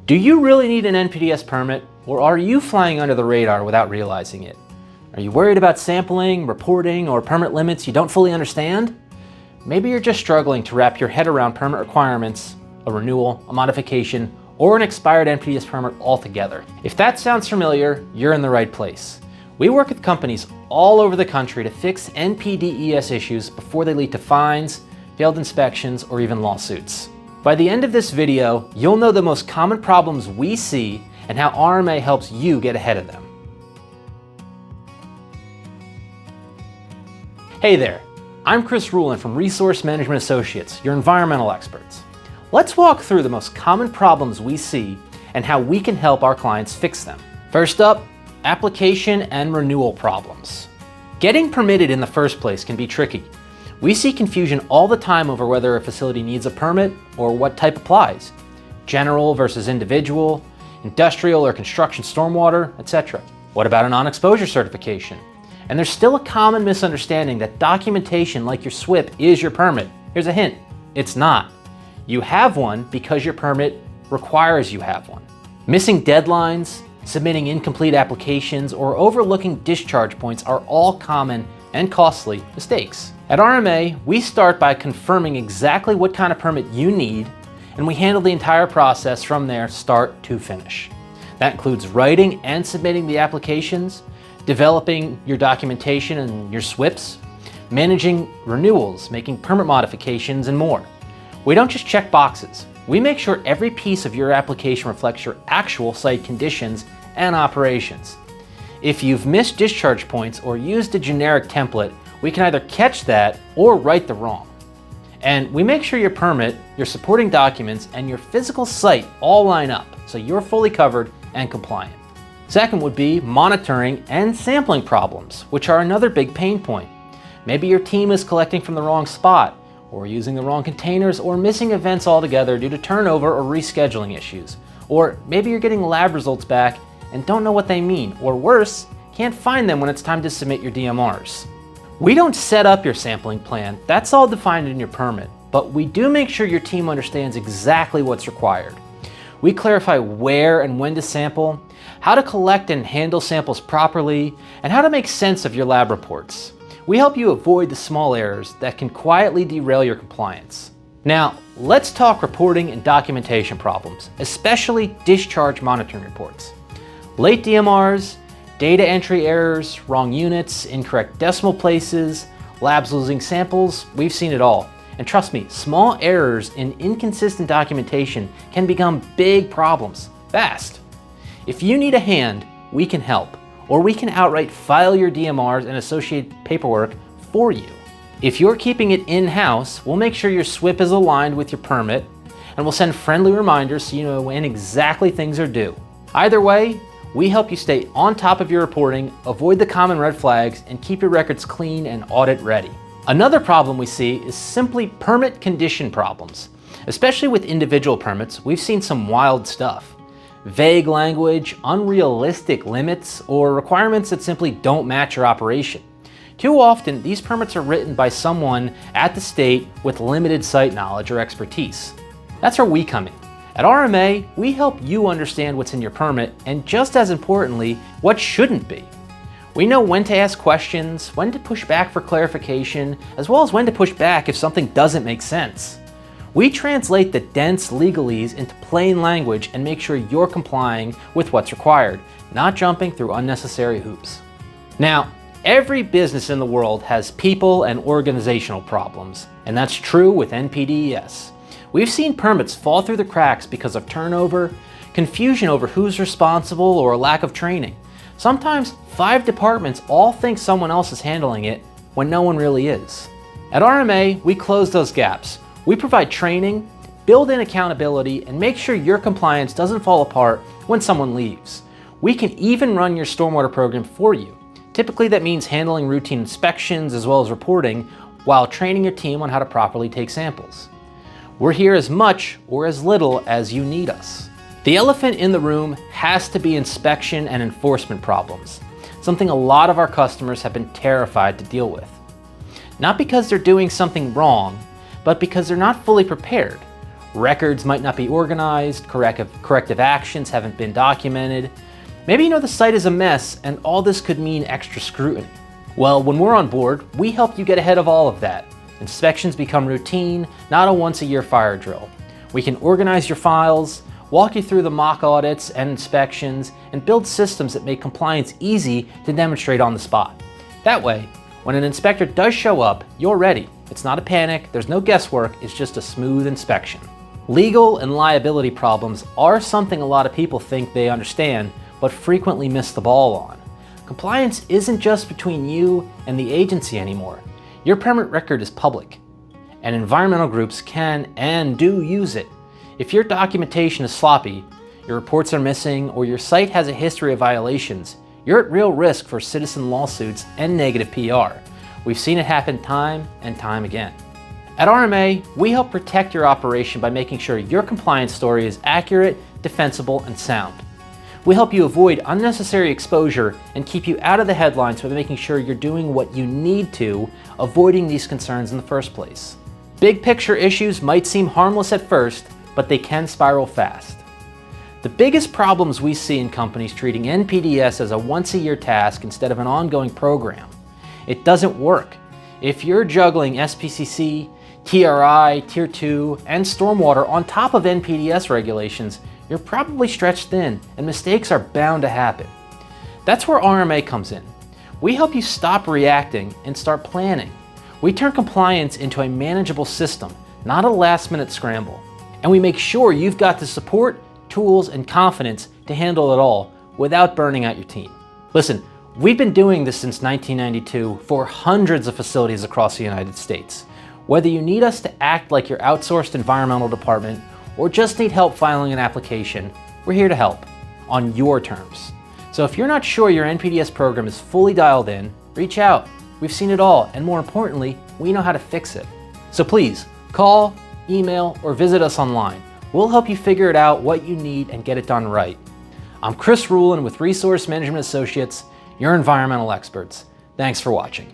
Do you really need an NPDES permit, or are you flying under the radar without realizing it? Are you worried about sampling, reporting, or permit limits you don't fully understand? Maybe you're just struggling to wrap your head around permit requirements, a renewal, a modification, or an expired NPDES permit altogether. If that sounds familiar, you're in the right place. We work with companies all over the country to fix NPDES issues before they lead to fines, failed inspections, or even lawsuits. By the end of this video, you'll know the most common problems we see and how RMA helps you get ahead of them. Hey there, I'm Ruhlin from Resource Management Associates, your environmental experts. Let's walk through the most common problems we see and how we can help our clients fix them. First up, application and renewal problems. Getting permitted in the first place can be tricky. We see confusion all the time over whether a facility needs a permit or what type applies. General versus individual, industrial or construction stormwater, etc. What about a non-exposure certification? And there's still a common misunderstanding that documentation like your SWIP is your permit. Here's a hint, it's not. You have one because your permit requires you have one. Missing deadlines, submitting incomplete applications, or overlooking discharge points are all common and costly mistakes. At RMA, we start by confirming exactly what kind of permit you need, and we handle the entire process from there, start to finish. That includes writing and submitting the applications, developing your documentation and your SWIPs, managing renewals, making permit modifications, and more. We don't just check boxes. We make sure every piece of your application reflects your actual site conditions and operations. If you've missed discharge points or used a generic template, we can either catch that or right the wrong. And we make sure your permit, your supporting documents, and your physical site all line up so you're fully covered and compliant. Second would be monitoring and sampling problems, which are another big pain point. Maybe your team is collecting from the wrong spot, or using the wrong containers, or missing events altogether due to turnover or rescheduling issues. Or maybe you're getting lab results back and don't know what they mean, or worse, can't find them when it's time to submit your DMRs. We don't set up your sampling plan, that's all defined in your permit, but we do make sure your team understands exactly what's required. We clarify where and when to sample, how to collect and handle samples properly, and how to make sense of your lab reports. We help you avoid the small errors that can quietly derail your compliance. Now, let's talk reporting and documentation problems, especially discharge monitoring reports. Late DMRs, data entry errors, wrong units, incorrect decimal places, labs losing samples, we've seen it all. And trust me, small errors in inconsistent documentation can become big problems, fast. If you need a hand, we can help, or we can outright file your DMRs and associated paperwork for you. If you're keeping it in-house, we'll make sure your SWIP is aligned with your permit, and we'll send friendly reminders so you know when exactly things are due. Either way, we help you stay on top of your reporting, avoid the common red flags, and keep your records clean and audit ready. Another problem we see is simply permit condition problems. Especially with individual permits, we've seen some wild stuff. Vague language, unrealistic limits, or requirements that simply don't match your operation. Too often, these permits are written by someone at the state with limited site knowledge or expertise. That's where we come in. At RMA, we help you understand what's in your permit, and just as importantly, what shouldn't be. We know when to ask questions, when to push back for clarification, as well as when to push back if something doesn't make sense. We translate the dense legalese into plain language and make sure you're complying with what's required, not jumping through unnecessary hoops. Now, every business in the world has people and organizational problems, and that's true with NPDES. We've seen permits fall through the cracks because of turnover, confusion over who's responsible, or a lack of training. Sometimes 5 departments all think someone else is handling it when no one really is. At RMA, we close those gaps. We provide training, build in accountability, and make sure your compliance doesn't fall apart when someone leaves. We can even run your stormwater program for you. Typically that means handling routine inspections as well as reporting while training your team on how to properly take samples. We're here as much or as little as you need us. The elephant in the room has to be inspection and enforcement problems, something a lot of our customers have been terrified to deal with. Not because they're doing something wrong, but because they're not fully prepared. Records might not be organized, corrective actions haven't been documented. Maybe you know the site is a mess and all this could mean extra scrutiny. Well, when we're on board, we help you get ahead of all of that. Inspections become routine, not a once-a-year fire drill. We can organize your files, walk you through the mock audits and inspections, and build systems that make compliance easy to demonstrate on the spot. That way, when an inspector does show up, you're ready. It's not a panic, there's no guesswork, it's just a smooth inspection. Legal and liability problems are something a lot of people think they understand, but frequently miss the ball on. Compliance isn't just between you and the agency anymore. Your permit record is public, and environmental groups can and do use it. If your documentation is sloppy, your reports are missing, or your site has a history of violations, you're at real risk for citizen lawsuits and negative PR. We've seen it happen time and time again. At RMA, we help protect your operation by making sure your compliance story is accurate, defensible, and sound. We help you avoid unnecessary exposure and keep you out of the headlines by making sure you're doing what you need to, avoiding these concerns in the first place. Big picture issues might seem harmless at first, but they can spiral fast. The biggest problems we see in companies treating NPDES as a once-a-year task instead of an ongoing program. It doesn't work. If you're juggling SPCC, TRI, Tier 2, and stormwater on top of NPDES regulations, you're probably stretched thin and mistakes are bound to happen. That's where RMA comes in. We help you stop reacting and start planning. We turn compliance into a manageable system, not a last-minute scramble. And we make sure you've got the support, tools, and confidence to handle it all without burning out your team. Listen, we've been doing this since 1992 for hundreds of facilities across the United States. Whether you need us to act like your outsourced environmental department or just need help filing an application, we're here to help on your terms. So if you're not sure your NPDES program is fully dialed in, reach out. We've seen it all, and more importantly, we know how to fix it. So please, call, email, or visit us online. We'll help you figure it out what you need and get it done right. I'm Chris Ruhlin with Resource Management Associates, your environmental experts. Thanks for watching.